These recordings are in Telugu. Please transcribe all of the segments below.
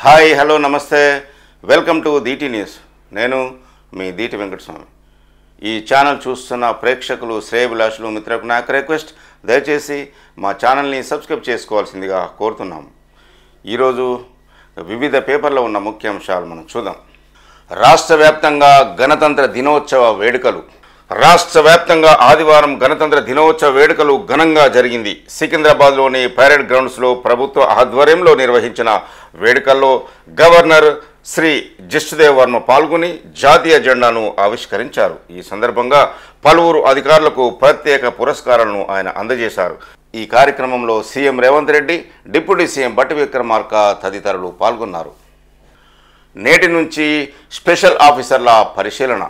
హాయ్ హలో నమస్తే వెల్కమ్ టు దీటి న్యూస్. నేను మీ దీటి వెంకటస్వామి. ఈ ఛానల్ చూస్తున్న ప్రేక్షకులు, శ్రేయభిలాషులు, మిత్రులకు నాకు రిక్వెస్ట్, దయచేసి మా ఛానల్ని సబ్స్క్రైబ్ చేసుకోవాల్సిందిగా కోరుతున్నాము. ఈరోజు వివిధ పేపర్లో ఉన్న ముఖ్యాంశాలు మనం చూద్దాం. రాష్ట్ర వ్యాప్తంగా గణతంత్ర దినోత్సవ వేడుకలు. రాష్ట్ర వ్యాప్తంగా ఆదివారం గణతంత్ర దినోత్సవ వేడుకలు ఘనంగా జరిగింది. సికింద్రాబాద్లోని పరేడ్ గ్రౌండ్స్లో ప్రభుత్వ ఆధ్వర్యంలో నిర్వహించిన వేడుకల్లో గవర్నర్ శ్రీ జిష్ణుదేవ్ వర్మ పాల్గొని జాతీయ జెండాను ఆవిష్కరించారు. ఈ సందర్భంగా పలువురు అధికారులకు ప్రత్యేక పురస్కారాలను ఆయన అందజేశారు. ఈ కార్యక్రమంలో CM Revanth Reddy, deputy CM బట్టి విక్రమార్క తదితరులు పాల్గొన్నారు. నేటి నుంచి స్పెషల్ ఆఫీసర్ల పరిశీలన.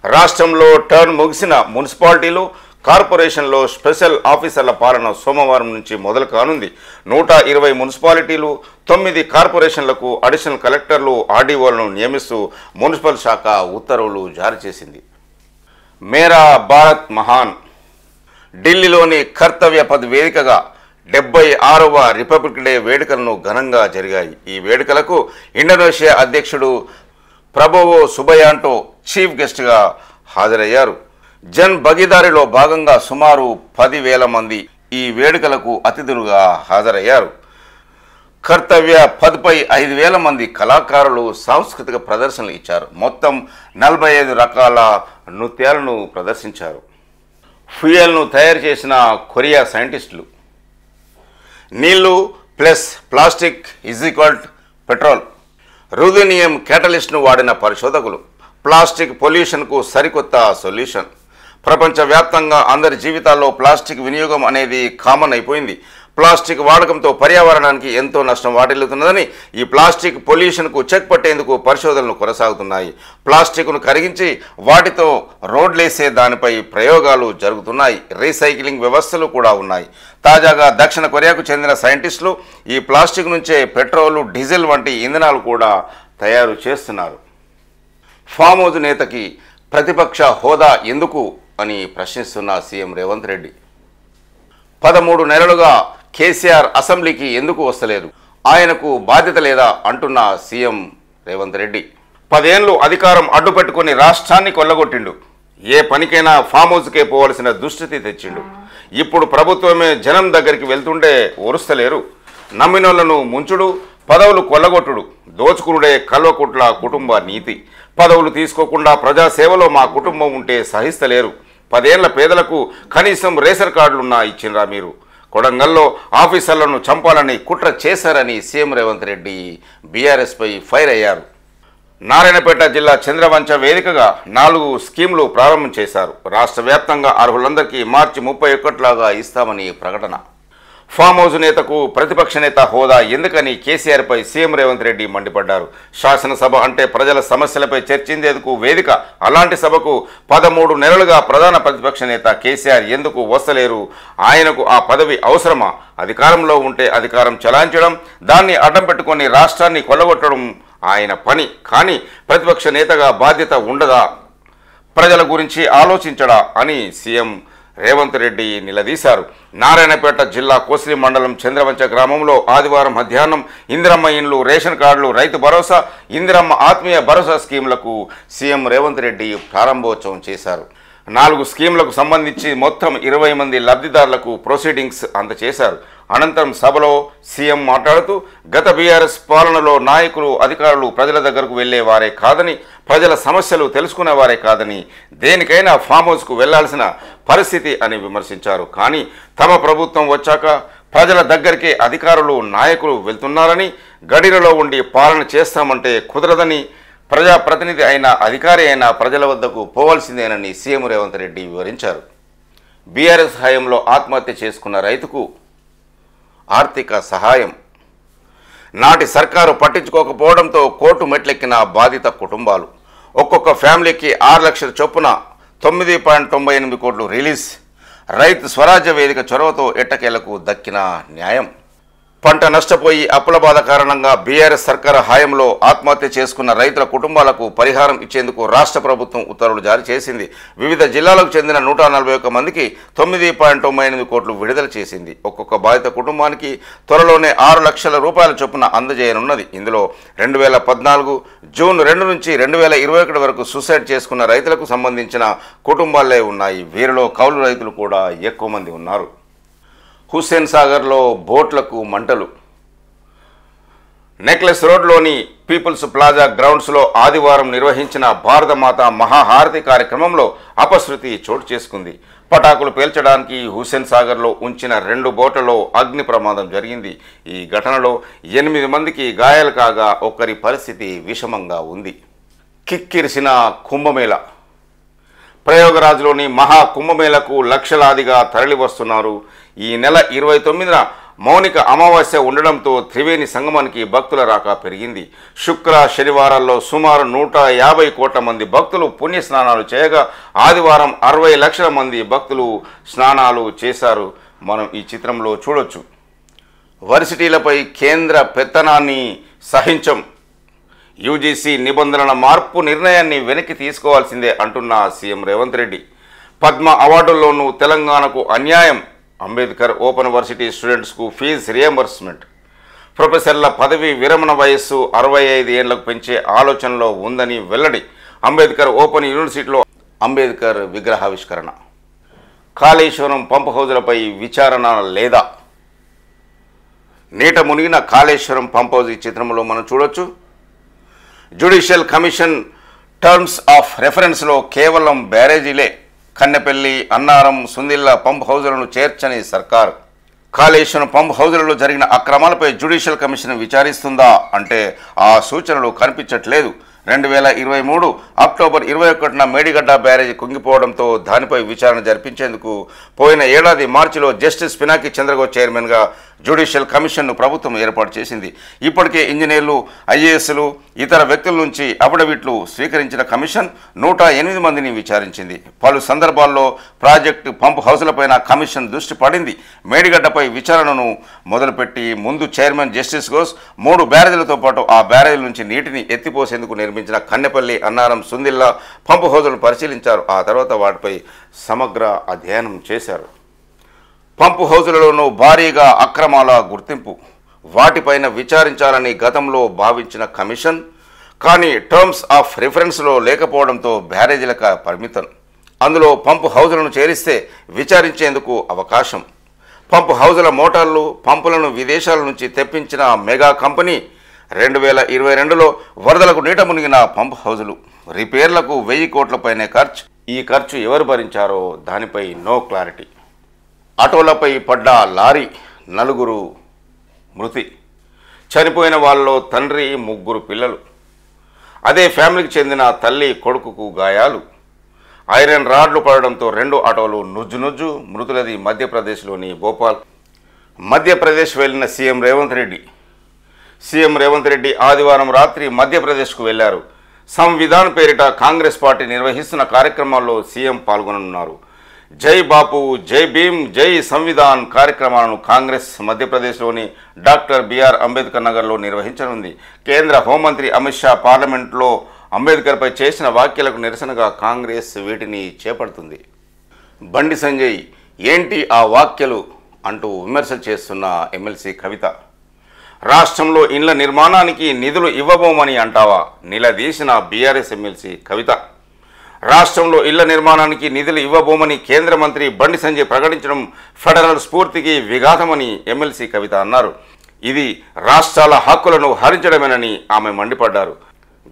రాష్ట్రంలో టర్న్ ముగిసిన మున్సిపాలిటీలు, కార్పొరేషన్లో స్పెషల్ ఆఫీసర్ల పాలన సోమవారం నుంచి మొదలు కానుంది. 120 మున్సిపాలిటీలు, 9 కార్పొరేషన్లకు అడిషనల్ కలెక్టర్లు, ఆర్డీఓలను నియమిస్తూ మున్సిపల్ శాఖ ఉత్తర్వులు జారీ చేసింది. మేరా భారత్ మహాన్. ఢిల్లీలోని కర్తవ్య పథ్ వేదికగా 76వ రిపబ్లిక్ డే వేడుకలను ఘనంగా జరిగాయి. ఈ వేడుకలకు ఇండోనేషియా అధ్యక్షుడు ప్రబోవో సుబయాంటో చీఫ్ గెస్ట్గా హాజరయ్యారు. జన్ భాగీదారీలో భాగంగా సుమారు 10,000 మంది ఈ వేడుకలకు అతిథులుగా హాజరయ్యారు. కర్తవ్య పథ్పై 5,000 మంది కళాకారులు సాంస్కృతిక ప్రదర్శనలు ఇచ్చారు. మొత్తం 45 రకాల నృత్యాలను ప్రదర్శించారు. ఫ్యూయల్ను తయారు చేసిన కొరియా సైంటిస్టులు. నీళ్లు ప్లస్ ప్లాస్టిక్ = పెట్రోల్. రుథేనియం క్యాటలిస్ట్ను వాడిన పరిశోధకులు. ప్లాస్టిక్ పొల్యూషన్కు సరికొత్త సొల్యూషన్. ప్రపంచవ్యాప్తంగా అందరి జీవితాల్లో ప్లాస్టిక్ వినియోగం అనేది కామన్ అయిపోయింది. ప్లాస్టిక్ వాడకంతో పర్యావరణానికి ఎంతో నష్టం వాటిల్లుతున్నదని, ఈ ప్లాస్టిక్ పొల్యూషన్కు చెక్ పట్టేందుకు పరిశోధనలు కొనసాగుతున్నాయి. ప్లాస్టిక్ను కరిగించి వాటితో రోడ్లేసే దానిపై ప్రయోగాలు జరుగుతున్నాయి. రీసైక్లింగ్ వ్యవస్థలు కూడా ఉన్నాయి. తాజాగా దక్షిణ కొరియాకు చెందిన సైంటిస్టులు ఈ ప్లాస్టిక్ నుంచే పెట్రోలు, డీజిల్ వంటి ఇంధనాలు కూడా తయారు చేస్తున్నారు. ఫామ్ హౌస్ నేతకి ప్రతిపక్ష హోదా ఎందుకు అని ప్రశ్నిస్తున్న సీఎం రేవంత్ రెడ్డి. 13 నెలలుగా కేసీఆర్ అసెంబ్లీకి ఎందుకు వస్తలేదు, ఆయనకు బాధ్యత లేదా అంటున్న సీఎం రేవంత్ రెడ్డి. 10 ఏళ్లు అధికారం అడ్డుపెట్టుకుని రాష్ట్రాన్ని కొల్లగొట్టిండు. ఏ పనికైనా ఫామ్ హౌస్కే పోవలసిన దుస్థితి తెచ్చిండు. ఇప్పుడు ప్రభుత్వమే జనం దగ్గరికి వెళ్తుండే ఓరుస్తలేరు. నమ్మినోళ్లను ముంచుడు, పదవులు కొల్లగొట్టుడు, దోచుకునుడే కల్వకుట్ల కుటుంబ నీతి. పదవులు తీసుకోకుండా ప్రజాసేవలో మా కుటుంబం ఉంటే సహిస్తలేరు. 10 ఏళ్ల పేదలకు కనీసం రేషన్ కార్డులున్నా ఇచ్చినరా మీరు? కొడంగల్లో ఆఫీసర్లను చంపాలని కుట్ర చేశారని సీఎం రేవంత్ రెడ్డి బీఆర్ఎస్పై ఫైర్ అయ్యారు. నారాయణపేట జిల్లా చంద్రవంచ వేదికగా 4 స్కీములు ప్రారంభం చేశారు. రాష్ట్ర వ్యాప్తంగా అర్హులందరికీ మార్చి 31లాగా ఇస్తామని ప్రకటన. ఫామ్ హౌస్ నేతకు ప్రతిపక్ష నేత హోదా ఎందుకని కేసీఆర్పై సీఎం రేవంత్ రెడ్డి మండిపడ్డారు. శాసనసభ అంటే ప్రజల సమస్యలపై చర్చించేందుకు వేదిక. అలాంటి సభకు 13 నెలలుగా ప్రధాన ప్రతిపక్ష నేత కేసీఆర్ ఎందుకు వస్తలేరు? ఆయనకు ఆ పదవి అవసరమా? అధికారంలో ఉంటే అధికారం చలాయించడం, దాన్ని అడ్డం పెట్టుకొని రాష్ట్రాన్ని కొల్లగొట్టడం ఆయన పని. కానీ ప్రతిపక్ష నేతగా బాధ్యత ఉండదా? ప్రజల గురించి ఆలోచించడా అని సీఎం రేవంత్ రెడ్డి నిలదీశారు. నారాయణపేట జిల్లా కోసిలి మండలం చంద్రవంచ గ్రామంలో ఆదివారం మధ్యాహ్నం ఇందిరమ్మ ఇండ్లు, రేషన్ కార్డులు, రైతు భరోసా, ఇందిరమ్మ ఆత్మీయ భరోసా స్కీములకు సీఎం రేవంత్ రెడ్డి ప్రారంభోత్సవం చేశారు. 4 స్కీములకు సంబంధించి మొత్తం 20 మంది లబ్ధిదారులకు ప్రొసీడింగ్స్ అందజేశారు. అనంతరం సభలో సీఎం మాట్లాడుతూ, గత బీఆర్ఎస్ పాలనలో నాయకులు, అధికారులు ప్రజల దగ్గరకు వెళ్లేవారే కాదని, ప్రజల సమస్యలు తెలుసుకునేవారే కాదని, దేనికైనా ఫామ్ హౌస్కు వెళ్లాల్సిన పరిస్థితి అని విమర్శించారు. కానీ తమ ప్రభుత్వం వచ్చాక ప్రజల దగ్గరికి అధికారులు, నాయకులు వెళ్తున్నారని, గడిలో ఉండి పాలన చేస్తామంటే కుదరదని, ప్రజాప్రతినిధి అయిన, అధికారి అయినా ప్రజల వద్దకు పోవాల్సిందేనని సీఎం రేవంత్ రెడ్డి వివరించారు. బీఆర్ఎస్ హయాంలో ఆత్మహత్య చేసుకున్న రైతుకు ఆర్థిక సహాయం. నాటి సర్కారు పట్టించుకోకపోవడంతో కోర్టు మెట్లెక్కిన బాధిత కుటుంబాలు. ఒక్కొక్క ఫ్యామిలీకి 6 లక్షల చొప్పున 9.98 కోట్లు రిలీజ్. రైతు స్వరాజ్య వేదిక చొరవతో ఎట్టకేలకు దక్కిన న్యాయం. పంట నష్టపోయి అప్పుల బాధ కారణంగా బీఆర్ఎస్ సర్కారు హయాంలో ఆత్మహత్య చేసుకున్న రైతుల కుటుంబాలకు పరిహారం ఇచ్చేందుకు రాష్ట్ర ప్రభుత్వం ఉత్తర్వులు జారీ చేసింది. వివిధ జిల్లాలకు చెందిన 141 మందికి 9.98 కోట్లు విడుదల చేసింది. ఒక్కొక్క బాధిత కుటుంబానికి త్వరలోనే 6 లక్షల రూపాయల చొప్పున అందజేయనున్నది. ఇందులో 2014 జూన్ 2 నుంచి 2021 వరకు సూసైడ్ చేసుకున్న రైతులకు సంబంధించిన కుటుంబాలే ఉన్నాయి. వీరిలో కౌలు రైతులు కూడా ఎక్కువ మంది ఉన్నారు. హుస్సేన్ సాగర్లో బోట్లకు మంటలు. నెక్లెస్ రోడ్లోని పీపుల్స్ ప్లాజా గ్రౌండ్స్లో ఆదివారం నిర్వహించిన భారతమాత మహాహారతి కార్యక్రమంలో అపశృతి చోటు చేసుకుంది. పటాకులు పేల్చడానికి హుస్సేన్ సాగర్లో ఉంచిన 2 బోట్లలో అగ్ని ప్రమాదం జరిగింది. ఈ ఘటనలో 8 మందికి గాయాలు కాగా ఒకరి పరిస్థితి విషమంగా ఉంది. కిక్కిరిసిన కుంభమేళ. ప్రయోగరాజ్లోని మహా కుంభమేళకు లక్షలాదిగా తరలి వస్తున్నారు. ఈ నెల 29న మౌనిక అమావాస్య ఉండడంతో త్రివేణి సంగమానికి భక్తుల రాక పెరిగింది. శుక్ర శనివారాల్లో సుమారు 150 కోట్ల మంది భక్తులు పుణ్యస్నానాలు చేయగా ఆదివారం 60 లక్షల మంది భక్తులు స్నానాలు చేశారు. మనం ఈ చిత్రంలో చూడొచ్చు. వర్సిటీలపై కేంద్ర పెత్తనాన్ని సహించం. యూజీసీ నిబంధనల మార్పు నిర్ణయాన్ని వెనక్కి తీసుకోవాల్సిందే అంటున్న సీఎం రేవంత్ రెడ్డి. పద్మ అవార్డుల్లోనూ తెలంగాణకు అన్యాయం. అంబేద్కర్ ఓపెన్ వర్సిటీ స్టూడెంట్స్కు ఫీజు రియంబర్స్మెంట్. ప్రొఫెసర్ల పదవి విరమణ వయస్సు 65 ఏళ్లకు పెంచే ఆలోచనలో ఉందని వెల్లడి. అంబేద్కర్ ఓపెన్ యూనివర్సిటీలో అంబేద్కర్ విగ్రహావిష్కరణ. కాళేశ్వరం పంప్ హౌజులపై విచారణ లేదా? నీట మునిగిన కాళేశ్వరం పంప్ హౌజ్ ఈ చిత్రంలో మనం చూడొచ్చు. జ్యుడిషియల్ కమిషన్ టర్మ్స్ ఆఫ్ రెఫరెన్స్లో కేవలం బ్యారేజీలే. కన్నెపల్లి, అన్నారం, సుందిల్ల పంప్ హౌజులను చేర్చని సర్కార్. కాళేశ్వరం పంప్ హౌజులలో జరిగిన అక్రమాలపై జ్యుడిషియల్ కమిషన్ విచారిస్తుందా అంటే ఆ సూచనలు కనిపించట్లేదు. 2023 అక్టోబర్ 21న మేడిగడ్డ బ్యారేజీ కుంగిపోవడంతో దానిపై విచారణ జరిపించేందుకు పోయిన ఏడాది మార్చిలో జస్టిస్ పినాకి చంద్రగౌడ్ చైర్మన్గా జ్యుడిషియల్ కమిషన్ను ప్రభుత్వం ఏర్పాటు చేసింది. ఇప్పటికే ఇంజనీర్లు, ఐఏఎస్లు, ఇతర వ్యక్తుల నుంచి అఫిడవిట్లు స్వీకరించిన కమిషన్ 108 మందిని విచారించింది. పలు సందర్భాల్లో ప్రాజెక్టు పంప్ హౌసులపైన కమిషన్ దృష్టి పడింది. మేడిగడ్డపై విచారణను మొదలుపెట్టి ముందు చైర్మన్ జస్టిస్ ఘోష్ 3 బ్యారేజీలతో పాటు ఆ బ్యారేజీల నుంచి నీటిని ఎత్తిపోసేందుకు నిర్మించిన కన్నెపల్లి, అన్నారం, సుందిల్ల పంపు హౌజులను పరిశీలించారు. ఆ తర్వాత వాటిపై సమగ్ర అధ్యయనం చేశారు. పంపు హౌజులలోనూ భారీగా అక్రమాల గుర్తింపు. వాటిపైన విచారించాలని గతంలో భావించిన కమిషన్ కానీ టర్మ్స్ ఆఫ్ రిఫరెన్స్లో లేకపోవడంతో బ్యారేజీలకు పరిమితం. అందులో పంపు హౌజులను చేరిస్తే విచారించేందుకు అవకాశం. పంపు హౌజుల మోటార్లు, పంపులను విదేశాల నుంచి తెప్పించిన మెగా కంపెనీ. 2022లో వరదలకు నీట మునిగిన పంప్ హౌజులు. రిపేర్లకు 1000 కోట్లపైనే ఖర్చు. ఈ ఖర్చు ఎవరు భరించారో దానిపై నో క్లారిటీ. ఆటోలపై పడ్డ లారీ, 4 మృతి. చనిపోయిన వాళ్ళలో తండ్రి, 3 పిల్లలు. అదే ఫ్యామిలీకి చెందిన తల్లి, కొడుకుకు గాయాలు. ఐరన్ రాడ్లు పడడంతో 2 ఆటోలు నుజ్జు. మృతులది మధ్యప్రదేశ్లోని భోపాల్. మధ్యప్రదేశ్ వెళ్లిన సీఎం రేవంత్ రెడ్డి ఆదివారం రాత్రి మధ్యప్రదేశ్కు వెళ్లారు. సంవిధాన్ పేరిట కాంగ్రెస్ పార్టీ నిర్వహిస్తున్న కార్యక్రమాల్లో సీఎం పాల్గొననున్నారు. జై బాపు, జై భీమ్, జై సంవిధాన్ కార్యక్రమాలను కాంగ్రెస్ మధ్యప్రదేశ్లోని డాక్టర్ బిఆర్ అంబేద్కర్ నగర్లో నిర్వహించనుంది. కేంద్ర హోంమంత్రి అమిత్ షా పార్లమెంట్లో అంబేద్కర్పై చేసిన వ్యాఖ్యలకు నిరసనగా కాంగ్రెస్ వీటిని చేపడుతుంది. బండి సంజయ్ ఏంటి ఆ వ్యాఖ్యలు అంటూ విమర్శలు చేస్తున్న ఎమ్మెల్సీ కవిత. రాష్ట్రంలో ఇండ్ల నిర్మాణానికి నిధులు ఇవ్వబోమని అంటావా? నిలదీసిన బీఆర్ఎస్ ఎమ్మెల్సీ కవిత. రాష్ట్రంలో ఇళ్ల నిర్మాణానికి నిధులు ఇవ్వబోమని కేంద్ర మంత్రి బండి సంజయ్ ప్రకటించడం ఫెడరల్ స్ఫూర్తికి విఘాతమని ఎమ్మెల్సీ కవిత అన్నారు. ఇది రాష్ట్రాల హక్కులను హరించడమేనని ఆమె మండిపడ్డారు.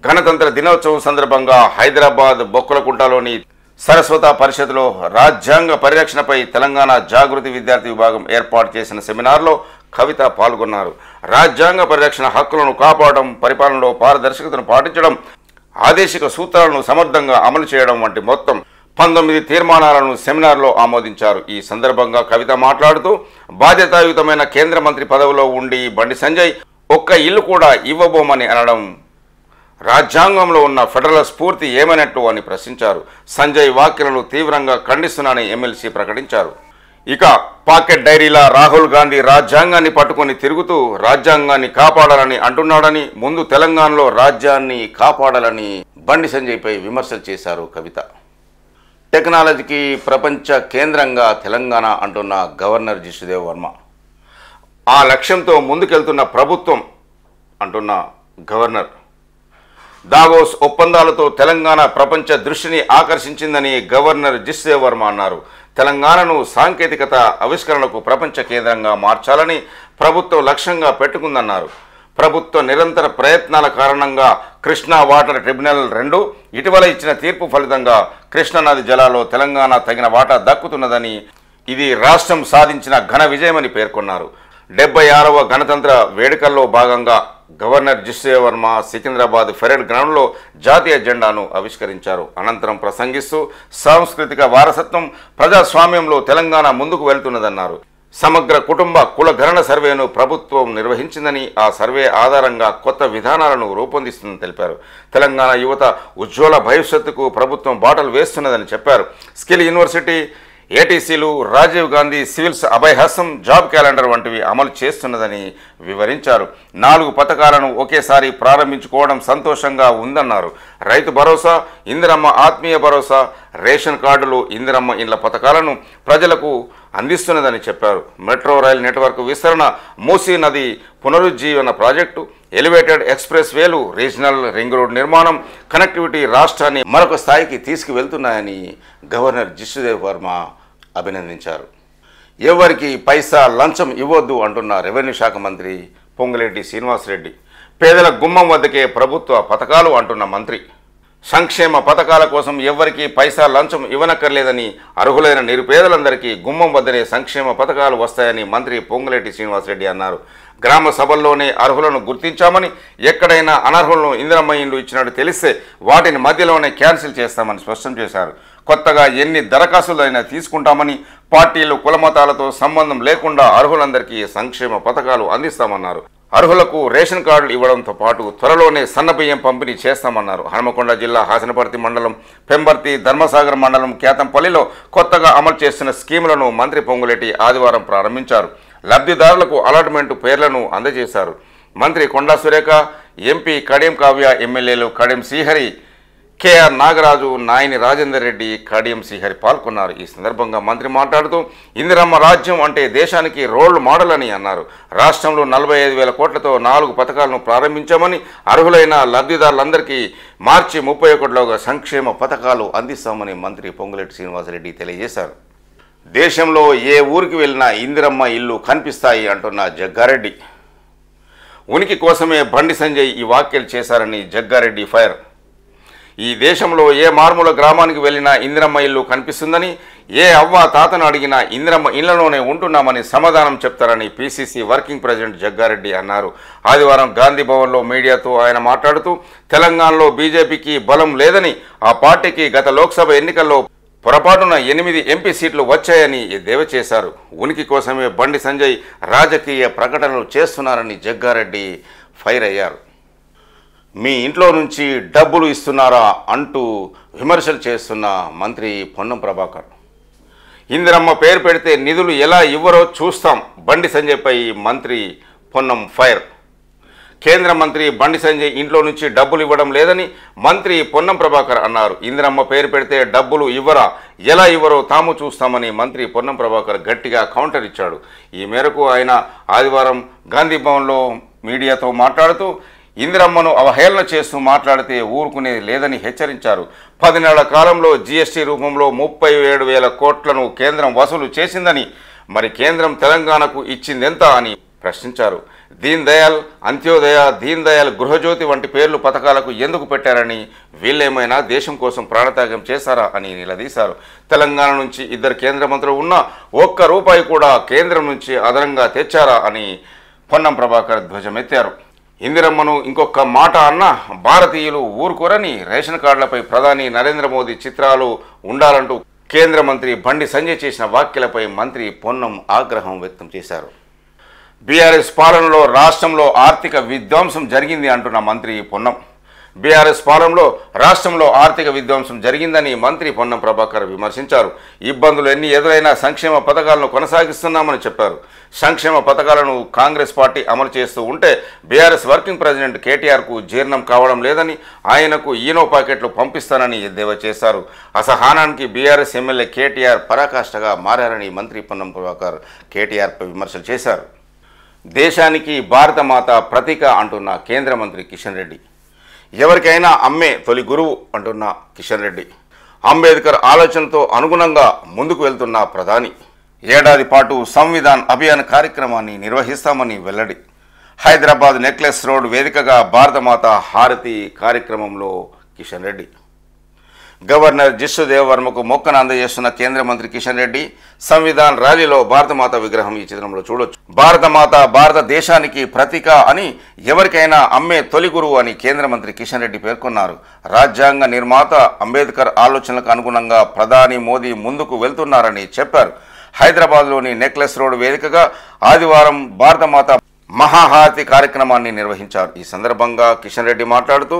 గణతంత్ర దినోత్సవం సందర్భంగా హైదరాబాద్ బొక్కలకుంటలోని సరస్వత పరిషత్లో రాజ్యాంగ పరిరక్షణపై తెలంగాణ జాగృతి విద్యార్థి విభాగం ఏర్పాటు చేసిన సెమినార్లో కవిత పాల్గొన్నారు. రాజ్యాంగ పరిరక్షణ హక్కులను కాపాడడం, పరిపాలనలో పారదర్శకతను పాటించడం, ఆదేశిక సూత్రాలను సమర్థంగా అమలు చేయడం వంటి మొత్తం 19 తీర్మానాలను సెమినార్లో ఆమోదించారు. ఈ సందర్భంగా కవిత మాట్లాడుతూ బాధ్యతాయుతమైన కేంద్ర మంత్రి పదవిలో ఉండి బండి సంజయ్ ఒక్క ఇల్లు కూడా ఇవ్వబోమని అనడం రాజ్యాంగంలో ఉన్న ఫెడరల్ స్ఫూర్తి ఏమైనట్టు అని ప్రశ్నించారు. సంజయ్ వ్యాఖ్యలను తీవ్రంగా ఖండిస్తున్నానని ఎమ్మెల్సీ ప్రకటించారు. ఇక పాకెట్ డైరీలా రాహుల్ గాంధీ రాజ్యాంగాన్ని పట్టుకొని తిరుగుతూ రాజ్యాంగాన్ని కాపాడాలని అంటున్నాడని, ముందు తెలంగాణలో రాజ్యాన్ని కాపాడాలని బండి సంజయ్పై విమర్శలు చేశారు కవిత. టెక్నాలజీకి ప్రపంచ కేంద్రంగా తెలంగాణ అంటున్న గవర్నర్ జిష్ణుదేవ్ వర్మ, ఆ లక్ష్యంతో ముందుకెళ్తున్న ప్రభుత్వం అంటున్న గవర్నర్. దావోస్ ఒప్పందాలతో తెలంగాణ ప్రపంచ దృష్టిని ఆకర్షించిందని గవర్నర్ జిష్ణుదేవ్ వర్మ అన్నారు. తెలంగాణను సాంకేతికత ఆవిష్కరణకు ప్రపంచ కేంద్రంగా మార్చాలని ప్రభుత్వం లక్ష్యంగా పెట్టుకుందన్నారు. ప్రభుత్వ నిరంతర ప్రయత్నాల కారణంగా కృష్ణా వాటర్ ట్రిబ్యునల్ 2 ఇటీవల ఇచ్చిన తీర్పు ఫలితంగా కృష్ణానది జలాల్లో తెలంగాణ తగిన వాటా దక్కుతున్నదని, ఇది రాష్ట్రం సాధించిన ఘన విజయమని పేర్కొన్నారు. 76వ గణతంత్ర వేడుకల్లో భాగంగా గవర్నర్ జిష్ణుదేవ్ వర్మ సికింద్రాబాద్ పెరేడ్ గ్రౌండ్లో జాతీయ జెండాను ఆవిష్కరించారు. అనంతరం ప్రసంగిస్తూ సాంస్కృతిక వారసత్వం, ప్రజాస్వామ్యంలో తెలంగాణ ముందుకు వెళ్తున్నదన్నారు. సమగ్ర కుటుంబ కులగణన సర్వేను ప్రభుత్వం నిర్వహించిందని, ఆ సర్వే ఆధారంగా కొత్త విధానాలను రూపొందిస్తుందని తెలిపారు. తెలంగాణ యువత ఉజ్వల భవిష్యత్తుకు ప్రభుత్వం బాటలు వేస్తున్నదని చెప్పారు. స్కిల్ యూనివర్సిటీ, ఏటీసీలు, Rajiv Gandhi civils Abhayahastam, job calendar వంటివి అమలు చేస్తున్నదని వివరించారు. 4 పథకాలను ఒకేసారి ప్రారంభించుకోవడం సంతోషంగా ఉందన్నారు. రైతు భరోసా, ఇందిరమ్మ ఆత్మీయ భరోసా, రేషన్ కార్డులు, ఇందిరమ్మ ఇండ్ల పథకాలను ప్రజలకు అందిస్తున్నదని చెప్పారు. మెట్రో రైల్ నెట్వర్క్ విస్తరణ, మూసీ నది పునరుజ్జీవన ప్రాజెక్టు, ఎలివేటెడ్ ఎక్స్ప్రెస్ వేలు, రీజనల్ రింగ్ రోడ్ నిర్మాణం, కనెక్టివిటీ రాష్ట్రాన్ని మరొక స్థాయికి తీసుకువెళ్తున్నాయని గవర్నర్ జిష్ణుదేవ్ వర్మ అభినందించారు. ఎవరికి పైసా లంచం ఇవ్వొద్దు అంటున్న రెవెన్యూ శాఖ మంత్రి పొంగులేటి శ్రీనివాసరెడ్డి. పేదల గుమ్మం వద్దకే ప్రభుత్వ పథకాలు అంటున్న మంత్రి. సంక్షేమ పథకాల కోసం ఎవ్వరికీ పైసా లంచం ఇవ్వనక్కర్లేదని, అర్హులైన నిరుపేదలందరికీ గుమ్మం వద్దనే సంక్షేమ పథకాలు వస్తాయని మంత్రి పొంగులేటి శ్రీనివాసరెడ్డి అన్నారు. గ్రామ సభల్లోనే అర్హులను గుర్తించామని, ఎక్కడైనా అనర్హులను ఇందిరమ్మ ఇండ్లు ఇచ్చినట్టు తెలిస్తే వాటిని మధ్యలోనే క్యాన్సిల్ చేస్తామని స్పష్టం చేశారు. కొత్తగా ఎన్ని దరఖాస్తులైనా తీసుకుంటామని, పార్టీలు కులమతాలతో సంబంధం లేకుండా అర్హులందరికీ సంక్షేమ పథకాలు అందిస్తామన్నారు. అర్హులకు రేషన్ కార్డులు ఇవ్వడంతో పాటు త్వరలోనే సన్నబియ్యం పంపిణీ చేస్తామన్నారు. హనుమకొండ జిల్లా హాసనపర్తి మండలం, పెంబర్తి, ధర్మసాగర్ మండలం, కేతంపల్లిలో కొత్తగా అమలు చేస్తున్న స్కీములను మంత్రి పొంగులేటి ఆదివారం ప్రారంభించారు. లబ్ధిదారులకు అలాట్మెంట్ పేర్లను అందజేశారు. మంత్రి కొండా సురేఖ, ఎంపీ కడియం కావ్య, ఎమ్మెల్యేలు కడియం శ్రీహరి, కేఆర్ నాగరాజు, నాయని రాజేందర్ రెడ్డి, కడియం శ్రీహరి పాల్గొన్నారు. ఈ సందర్భంగా మంత్రి మాట్లాడుతూ ఇందిరమ్మ రాజ్యం అంటే దేశానికి రోల్ మోడల్ అని అన్నారు. రాష్ట్రంలో 45,000 కోట్లతో 4 పథకాలను ప్రారంభించామని, అర్హులైన లబ్ధిదారులందరికీ మార్చి 31లోగా సంక్షేమ పథకాలు అందిస్తామని మంత్రి పొంగులేటి శ్రీనివాసరెడ్డి తెలియజేశారు. దేశంలో ఏ ఊరికి వెళ్ళినా ఇందిరమ్మ ఇల్లు కనిపిస్తాయి అంటున్న జగ్గారెడ్డి. ఉనికి కోసమే బండి సంజయ్ ఈ వ్యాఖ్యలు చేశారని జగ్గారెడ్డి ఫైర్. ఈ దేశంలో ఏ మారుమూల గ్రామానికి వెళ్ళినా ఇందిరమ్మ ఇల్లు కనిపిస్తుందని, ఏ అవ్వ తాతను అడిగినా ఇందిరమ్మ ఇళ్లలోనే ఉంటున్నామని సమాధానం చెప్తారని పిసిసి వర్కింగ్ ప్రెసిడెంట్ జగ్గారెడ్డి అన్నారు. ఆదివారం గాంధీ భవన్లో మీడియాతో ఆయన మాట్లాడుతూ తెలంగాణలో బీజేపీకి బలం లేదని, ఆ పార్టీకి గత లోక్సభ ఎన్నికల్లో పొరపాటున 8 ఎంపీ సీట్లు వచ్చాయని ఎద్దేవా చేశారు. ఉనికి కోసమే బండి సంజయ్ రాజకీయ ప్రకటనలు చేస్తున్నారని జగ్గారెడ్డి ఫైర్ అయ్యారు. మీ ఇంట్లో నుంచి డబ్బులు ఇస్తున్నారా అంటూ విమర్శలు చేస్తున్న మంత్రి పొన్నం ప్రభాకర్. ఇందిరమ్మ పేరు పెడితే నిధులు ఎలా ఇవ్వరో చూస్తాం, బండి సంజయ్పై మంత్రి పొన్నం ఫైర్. కేంద్ర మంత్రి బండి సంజయ్ ఇంట్లో నుంచి డబ్బులు ఇవ్వడం లేదని మంత్రి పొన్నం ప్రభాకర్ అన్నారు. ఇందిరమ్మ పేరు పెడితే డబ్బులు ఇవ్వరా, ఎలా ఇవ్వరో తాము చూస్తామని మంత్రి పొన్నం ప్రభాకర్ గట్టిగా కౌంటర్ ఇచ్చాడు. ఈ మేరకు ఆయన ఆదివారం గాంధీ భవన్లో మీడియాతో మాట్లాడుతూ ఇందిరమ్మను అవహేళన చేస్తూ మాట్లాడితే ఊరుకునేది లేదని హెచ్చరించారు. 10 నెలల కాలంలో జీఎస్టీ రూపంలో 37,000 కోట్లను కేంద్రం వసూలు చేసిందని, మరి కేంద్రం తెలంగాణకు ఇచ్చిందెంత అని ప్రశ్నించారు. దీన్ దయాల్ అంత్యోదయ, దీన్ దయాల్ గృహజ్యోతి వంటి పేర్లు పథకాలకు ఎందుకు పెట్టారని, వీళ్ళేమైనా దేశం కోసం ప్రాణత్యాగం చేశారా అని నిలదీశారు. తెలంగాణ నుంచి 2 కేంద్ర మంత్రులు ఉన్నా ₹1 కూడా కేంద్రం నుంచి అదనంగా తెచ్చారా అని పొన్నం ప్రభాకర్ ధ్వజమెత్తారు. ఇందిరమ్మను ఇంకొక మాట అన్నా భారతీయులు ఊరుకోరని, రేషన్ కార్డులపై ప్రధాని నరేంద్ర మోదీ చిత్రాలు ఉండాలంటూ కేంద్ర మంత్రి బండి సంజయ్ చేసిన వ్యాఖ్యలపై మంత్రి పొన్నం ఆగ్రహం వ్యక్తం చేశారు. బీఆర్ఎస్ పాలనలో రాష్ట్రంలో ఆర్థిక విధ్వంసం జరిగింది అంటున్న మంత్రి పొన్నం. బీఆర్ఎస్ పాలనలో రాష్ట్రంలో ఆర్థిక విధ్వంసం జరిగిందని మంత్రి పొన్నం ప్రభాకర్ విమర్శించారు. ఇబ్బందులు ఎన్ని ఎదురైనా సంక్షేమ పథకాలను కొనసాగిస్తున్నామని చెప్పారు. సంక్షేమ పథకాలను కాంగ్రెస్ పార్టీ అమలు చేస్తూ ఉంటే బీఆర్ఎస్ వర్కింగ్ ప్రెసిడెంట్ కేటీఆర్కు జీర్ణం కావడం లేదని, ఆయనకు ఈనో ప్యాకెట్లు పంపిస్తానని ఎద్దేవా చేశారు. అసహనానికి బీఆర్ఎస్ ఎమ్మెల్యే కేటీఆర్ పరాకాష్ఠగా మారారని మంత్రి పొన్నం ప్రభాకర్ కేటీఆర్పై విమర్శలు చేశారు. దేశానికి భారతమాత ప్రతీక అంటున్న కేంద్ర మంత్రి కిషన్ రెడ్డి, ఎవరికైనా అమ్మే తొలి గురువు అంటున్న కిషన్ రెడ్డి, అంబేద్కర్ ఆలోచనతో అనుగుణంగా ముందుకు వెళ్తున్న ప్రధాని, ఏడాది పాటు సంవిధాన్ అభియాన్ కార్యక్రమాన్ని నిర్వహిస్తామని వెల్లడి. హైదరాబాద్ నెక్లెస్ రోడ్ వేదికగా భారతమాత హారతి కార్యక్రమంలో కిషన్ రెడ్డి. గవర్నర్ జిష్ణుదేవ్ వర్మకు మొక్కను అందజేస్తున్న కేంద్ర మంత్రి కిషన్ రెడ్డి, సంవిధాన్ ర్యాలీలో భారతమాత విగ్రహం ఈ చిత్రంలో చూడొచ్చు. భారతమాత భారతదేశానికి ప్రతీక అని, ఎవరికైనా అమ్మే తొలి గురువు అని కేంద్ర మంత్రి కిషన్ రెడ్డి పేర్కొన్నారు. రాజ్యాంగ నిర్మాత అంబేద్కర్ ఆలోచనలకు అనుగుణంగా ప్రధాని మోదీ ముందుకు వెళ్తున్నారని చెప్పారు. హైదరాబాద్లోని నెక్లెస్ రోడ్ వేదికగా ఆదివారం భారతమాత మహాహారతి కార్యక్రమాన్ని నిర్వహించారు. ఈ సందర్భంగా కిషన్ రెడ్డి మాట్లాడుతూ,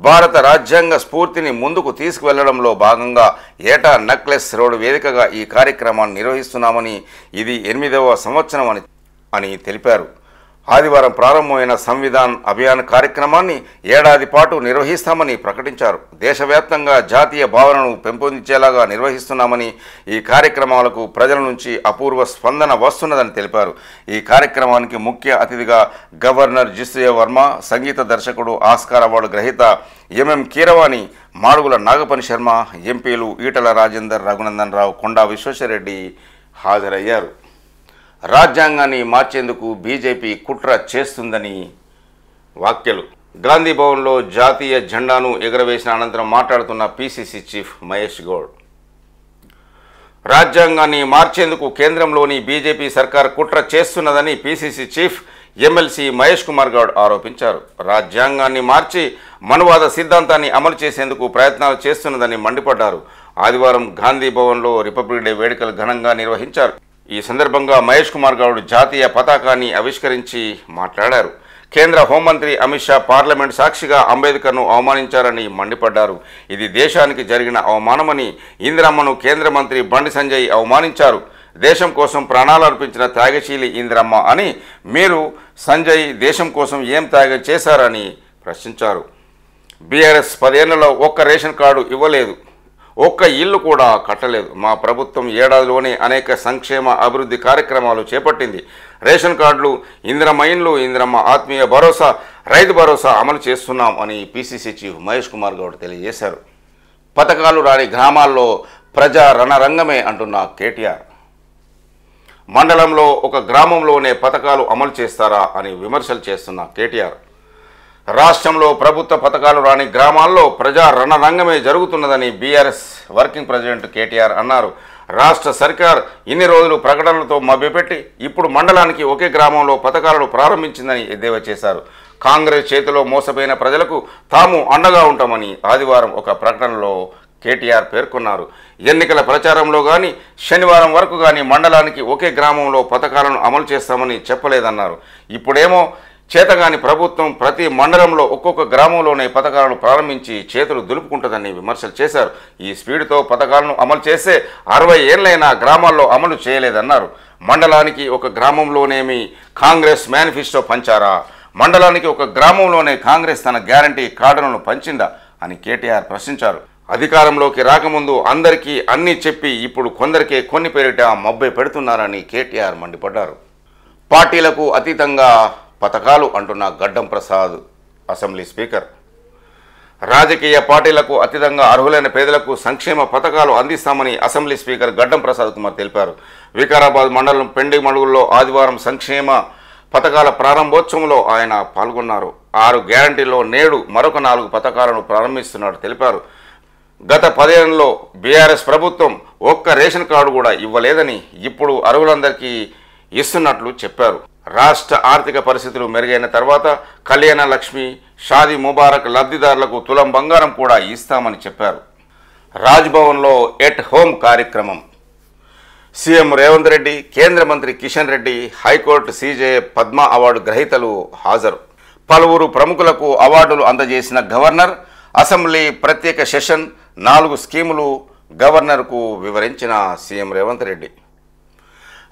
భారత రాజ్యాంగ స్ఫూర్తిని ముందుకు తీసుకువెళ్లడంలో భాగంగా ఏటా నెక్లెస్ రోడ్ వేదికగా ఈ కార్యక్రమాన్ని నిర్వహిస్తున్నామని, ఇది 8వ సంవత్సరం అని తెలిపారు. ఆదివారం ప్రారంభమైన సంవిధాన్ అభియాన్ కార్యక్రమాన్ని ఏడాది పాటు నిర్వహిస్తామని ప్రకటించారు. దేశవ్యాప్తంగా జాతీయ భావనను పెంపొందించేలాగా నిర్వహిస్తున్నామని, ఈ కార్యక్రమాలకు ప్రజల నుంచి అపూర్వ స్పందన వస్తున్నదని తెలిపారు. ఈ కార్యక్రమానికి ముఖ్య అతిథిగా గవర్నర్ జిష్ణుదేవ్ వర్మ, సంగీత దర్శకుడు, ఆస్కార్ అవార్డు గ్రహీత ఎంఎం కీరవాణి, మాడుగుల నాగపని శర్మ, ఎంపీలు ఈటల రాజేందర్, రఘునందన్ రావు, కొండా విశ్వేశ్వరరెడ్డి హాజరయ్యారు. రాజ్యాంగాన్ని మార్చేందుకు బీజేపీ కుట్ర చేస్తుందని వ్యాఖ్యలు. గాంధీ భవన్లో జాతీయ జెండాను ఎగురవేసిన అనంతరం మాట్లాడుతున్న పీసీసీ చీఫ్ మహేష్ గౌడ్, రాజ్యాంగాన్ని మార్చేందుకు కేంద్రంలోని బీజేపీ సర్కార్ కుట్ర చేస్తున్నదని PCC chief MLC Mahesh Kumar Goud ఆరోపించారు. రాజ్యాంగాన్ని మార్చి మనువాద సిద్ధాంతాన్ని అమలు చేసేందుకు ప్రయత్నాలు చేస్తున్నదని మండిపడ్డారు. ఆదివారం గాంధీ భవన్లో రిపబ్లిక్ డే వేడుకలు ఘనంగా నిర్వహించారు. ఈ సందర్భంగా మహేష్ కుమార్ గౌడ్ జాతీయ పతాకాన్ని ఆవిష్కరించి మాట్లాడారు. కేంద్ర హోంమంత్రి అమిత్ షా పార్లమెంట్ సాక్షిగా అంబేద్కర్ను అవమానించారని మండిపడ్డారు. ఇది దేశానికి జరిగిన అవమానమని, ఇందిరమ్మను కేంద్ర మంత్రి బండి సంజయ్ అవమానించారు. దేశం కోసం ప్రాణాలు అర్పించిన త్యాగశీలి ఇందిరమ్మ అని, మీరు సంజయ్ దేశం కోసం ఏం త్యాగం చేశారని ప్రశ్నించారు. బీఆర్ఎస్ 10 ఏళ్లలో ఒక్క రేషన్ కార్డు ఇవ్వలేదు, ఒక్క ఇల్లు కూడా కట్టలేదు. మా ప్రభుత్వం ఏడాదిలోనే అనేక సంక్షేమ అభివృద్ధి కార్యక్రమాలు చేపట్టింది. రేషన్ కార్డులు, ఇందిరమ్మ ఇండ్లు, ఇందిరమ్మ ఆత్మీయ భరోసా, రైతు భరోసా అమలు చేస్తున్నాం అని పీసీసీ చీఫ్ మహేష్ కుమార్ గౌడ్ తెలియజేశారు. పథకాలు రాని గ్రామాల్లో ప్రజా రణరంగమే అంటున్న కేటీఆర్, మండలంలో ఒక గ్రామంలోనే పథకాలు అమలు చేస్తారా అని విమర్శలు చేస్తున్న కేటీఆర్, రాష్ట్రంలో ప్రభుత్వ పథకాలు రాని గ్రామాల్లో ప్రజా రణరంగమే జరుగుతున్నదని బీఆర్ఎస్ వర్కింగ్ ప్రెసిడెంట్ కేటీఆర్ అన్నారు. రాష్ట్ర సర్కార్ ఇన్ని రోజులు ప్రకటనలతో మభ్యపెట్టి ఇప్పుడు మండలానికి ఒకే గ్రామంలో పథకాలను ప్రారంభించిందని ఎద్దేవా చేశారు. కాంగ్రెస్ చేతిలో మోసపోయిన ప్రజలకు తాము అండగా ఉంటామని ఆదివారం ఒక ప్రకటనలో కేటీఆర్ పేర్కొన్నారు. ఎన్నికల ప్రచారంలో కానీ, శనివారం వరకు కానీ మండలానికి ఒకే గ్రామంలో పథకాలను అమలు చేస్తామని చెప్పలేదన్నారు. ఇప్పుడేమో చేతగాని ప్రభుత్వం ప్రతి మండలంలో ఒక్కొక్క గ్రామంలోనే పథకాలను ప్రారంభించి చేతులు దులుపుకుంటుందని విమర్శలు చేశారు. ఈ స్పీడ్తో పథకాలను అమలు చేస్తే 60 ఏళ్లైనా గ్రామాల్లో అమలు చేయలేదన్నారు. మండలానికి ఒక గ్రామంలోనేమి కాంగ్రెస్ మేనిఫెస్టో పంచారా? మండలానికి ఒక గ్రామంలోనే కాంగ్రెస్ తన గ్యారంటీ కార్డులను పంచిందా అని కేటీఆర్ ప్రశ్నించారు. అధికారంలోకి రాకముందు అందరికీ అన్నీ చెప్పి ఇప్పుడు కొందరికే కొన్ని పేరిట మబ్బై పెడుతున్నారని కేటీఆర్ మండిపడ్డారు. పార్టీలకు అతీతంగా పథకాలు అంటున్న గడ్డం ప్రసాద్ అసెంబ్లీ స్పీకర్, రాజకీయ పార్టీలకు అతీతంగా అర్హులైన పేదలకు సంక్షేమ పథకాలు అందిస్తామని అసెంబ్లీ స్పీకర్ గడ్డం ప్రసాద్ కుమార్ తెలిపారు. వికారాబాద్ మండలం పెండిమడుగుల్లో ఆదివారం సంక్షేమ పథకాల ప్రారంభోత్సవంలో ఆయన పాల్గొన్నారు. 6 గ్యారంటీల్లో నేడు మరొక 4 పథకాలను ప్రారంభిస్తున్నట్టు తెలిపారు. గత 10 ఏళ్లలో బీఆర్ఎస్ ప్రభుత్వం ఒక్క రేషన్ కార్డు కూడా ఇవ్వలేదని, ఇప్పుడు అర్హులందరికీ ఇస్తున్నట్లు చెప్పారు. రాష్ట్ర ఆర్థిక పరిస్థితులు మెరుగైన తర్వాత కళ్యాణ లక్ష్మి, షాదీ ముబారక్ లబ్ధిదారులకు తులం బంగారం కూడా ఇస్తామని చెప్పారు. రాజ్భవన్లో ఎట్ హోమ్ కార్యక్రమం, సీఎం రేవంత్ రెడ్డి, కేంద్ర మంత్రి Kishan Reddy, high court CJ Padma award గ్రహీతలు హాజరు. పలువురు ప్రముఖులకు అవార్డులు అందజేసిన గవర్నర్, అసెంబ్లీ ప్రత్యేక సెషన్, 4 స్కీములు గవర్నర్కు వివరించిన CM Revanth Reddy.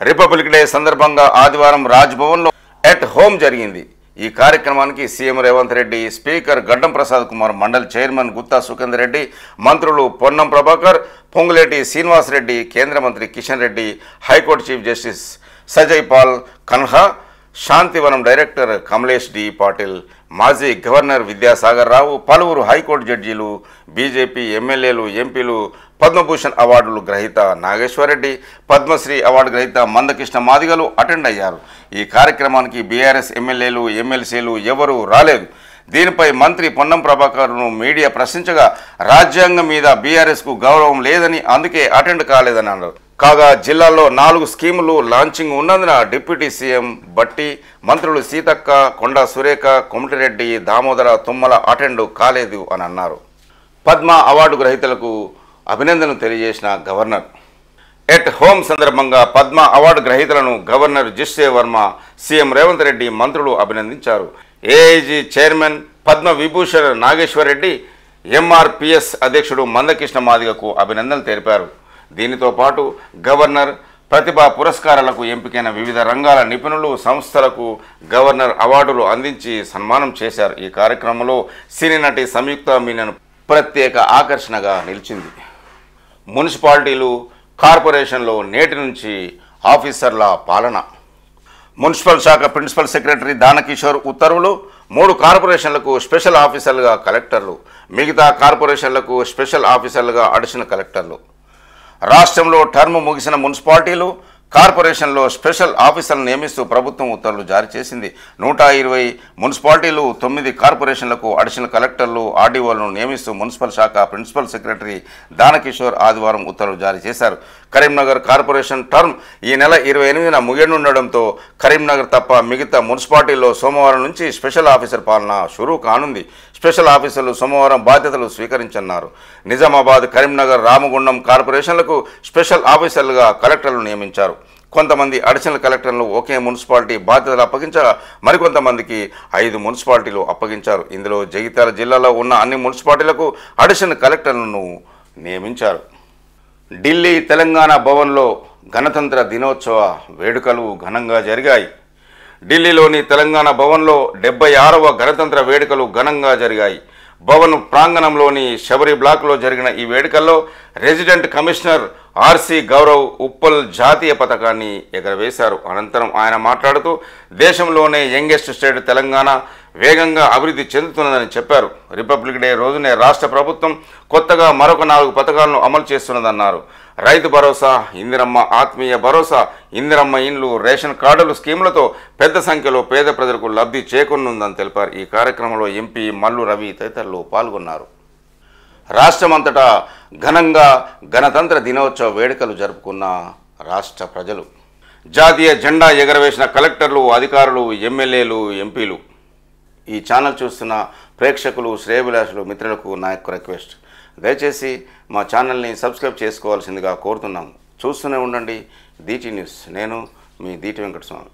Republic day సందర్భంగా ఆదివారం రాజ్భవన్లో ఎట్ హోమ్ జరిగింది. ఈ కార్యక్రమానికి సీఎం రేవంత్ రెడ్డి, స్పీకర్ గడ్డం ప్రసాద్ కుమార్, మండలి చైర్మన్ గుత్తా సుఖేందర్ రెడ్డి, మంత్రులు పొన్నం ప్రభాకర్, పొంగులేటి శ్రీనివాస్ రెడ్డి, కేంద్ర మంత్రి Kishan Reddy, high court chief justice Sujoy Paul Kanha, Shantivanam director Kamlesh D Patil, మాజీ గవర్నర్ విద్యాసాగర్ రావు, పలువురు హైకోర్టు జడ్జీలు, బీజేపీ ఎమ్మెల్యేలు, ఎంపీలు, పద్మభూషణ్ అవార్డులు గ్రహీత నాగేశ్వరరెడ్డి, పద్మశ్రీ అవార్డు గ్రహీత మందకృష్ణ మాదిగలు అటెండ్ అయ్యారు. ఈ కార్యక్రమానికి బీఆర్ఎస్ ఎమ్మెల్యేలు, ఎమ్మెల్సీలు ఎవరూ రాలేదు. దీనిపై మంత్రి పొన్నం ప్రభాకర్ను మీడియా ప్రశ్నించగా రాజ్యాంగం మీద బీఆర్ఎస్కు గౌరవం లేదని, అందుకే అటెండ్ కాలేదని అన్నారు. కాగా జిల్లాలో 4 స్కీములు లాంచింగ్ ఉన్నందున డిప్యూటీ సీఎం బట్టి, మంత్రులు సీతక్క, కొండా సురేఖ, కొమటిరెడ్డి, దామోదర, తుమ్మల అటెండ్ కాలేదు అని అన్నారు. పద్మ అవార్డు గ్రహీతలకు అభినందనలు తెలియజేసిన గవర్నర్. ఎట్ హోమ్ సందర్భంగా పద్మ అవార్డు గ్రహీతలను గవర్నర్ జిష్ణు వర్మ, సీఎం రేవంత్ రెడ్డి, మంత్రులు అభినందించారు. AIG chairman Padma Vibhushan Nageshwar Reddy, MRPS అధ్యక్షుడు మందకృష్ణ మాదిగకు అభినందనలు తెలిపారు. దీనితో పాటు గవర్నర్ ప్రతిభా పురస్కారాలకు ఎంపికైన వివిధ రంగాల నిపుణులు, సంస్థలకు గవర్నర్ అవార్డులు అందించి సన్మానం చేశారు. ఈ కార్యక్రమంలో సినీ నటి సంయుక్త మీనన్ ప్రత్యేక ఆకర్షణగా నిలిచింది. మున్సిపాలిటీలు, కార్పొరేషన్లో నేటి నుంచి ఆఫీసర్ల పాలన. మున్సిపల్ శాఖ ప్రిన్సిపల్ సెక్రటరీ దానకిషోర్ ఉత్తర్వులు. 3 కార్పొరేషన్లకు స్పెషల్ ఆఫీసర్లుగా కలెక్టర్లు, మిగతా కార్పొరేషన్లకు స్పెషల్ ఆఫీసర్లుగా అడిషనల్ కలెక్టర్లు. రాష్ట్రంలో టర్మ్ ముగిసిన మున్సిపాలిటీలు, కార్పొరేషన్లో స్పెషల్ ఆఫీసర్లను నియమిస్తూ ప్రభుత్వం ఉత్తర్వులు జారీ చేసింది. 120 మున్సిపాలిటీలు, 9 కార్పొరేషన్లకు అడిషనల్ కలెక్టర్లు, ఆర్డీఓలను నియమిస్తూ మున్సిపల్ శాఖ ప్రిన్సిపల్ సెక్రటరీ దానకిషోర్ ఆదివారం ఉత్తర్వులు జారీ చేశారు. కరీంనగర్ కార్పొరేషన్ టర్మ్ ఈ నెల 28న ముగియనుండడంతో కరీంనగర్ తప్ప మిగతా మున్సిపాలిటీల్లో సోమవారం నుంచి స్పెషల్ ఆఫీసర్ పాలన షురూ కానుంది. స్పెషల్ ఆఫీసర్లు సోమవారం బాధ్యతలు స్వీకరించన్నారు. నిజామాబాద్, కరీంనగర్, రామగుండం కార్పొరేషన్లకు స్పెషల్ ఆఫీసర్లుగా కలెక్టర్లు నియమించారు. కొంతమంది అడిషనల్ కలెక్టర్లు ఒకే మున్సిపాలిటీ బాధ్యతలు అప్పగించగా మరికొంతమందికి 5 మున్సిపాలిటీలు అప్పగించారు. ఇందులో జగిత్యాల జిల్లాలో ఉన్న అన్ని మున్సిపాలిటీలకు అడిషనల్ కలెక్టర్లను నియమించారు. ఢిల్లీ తెలంగాణ భవన్లో గణతంత్ర దినోత్సవ వేడుకలు ఘనంగా జరిగాయి. ఢిల్లీలోని తెలంగాణ భవన్లో 76వ గణతంత్ర వేడుకలు ఘనంగా జరిగాయి. భవన్ ప్రాంగణంలోని శబరి బ్లాక్లో జరిగిన ఈ వేడుకల్లో resident commissioner RC Gaurav Uppal జాతీయ పతాకాన్ని ఎగరవేశారు. అనంతరం ఆయన మాట్లాడుతూ దేశంలోనే యంగెస్ట్ స్టేట్ తెలంగాణ వేగంగా అభివృద్ధి చెందుతున్నదని చెప్పారు. రిపబ్లిక్ డే రోజునే రాష్ట్ర ప్రభుత్వం కొత్తగా మరొక 4 పథకాలను అమలు చేస్తున్నదన్నారు. రైతు భరోసా, ఇందిరమ్మ ఆత్మీయ భరోసా, ఇందిరమ్మ ఇండ్లు, రేషన్ కార్డులు స్కీములతో పెద్ద సంఖ్యలో పేద ప్రజలకు లబ్ధి చేకూరనుందని తెలిపారు. ఈ కార్యక్రమంలో ఎంపీ మల్లు రవి తదితరులు పాల్గొన్నారు. రాష్ట్రమంతటా ఘనంగా గణతంత్ర దినోత్సవ వేడుకలు జరుపుకున్న రాష్ట్ర ప్రజలు. జాతీయ జెండా ఎగరవేసిన కలెక్టర్లు, అధికారులు, ఎమ్మెల్యేలు, ఎంపీలు. ఈ ఛానల్ చూస్తున్న ప్రేక్షకులు, శ్రేయోభిలాషులు, మిత్రులకు నా యొక్క రిక్వెస్ట్, దయచేసి మా ఛానల్ని సబ్స్క్రైబ్ చేసుకోవాల్సిందిగా కోరుతున్నాము. చూస్తూనే ఉండండి దీటి న్యూస్. నేను మీ దీటి వెంకటస్వామి.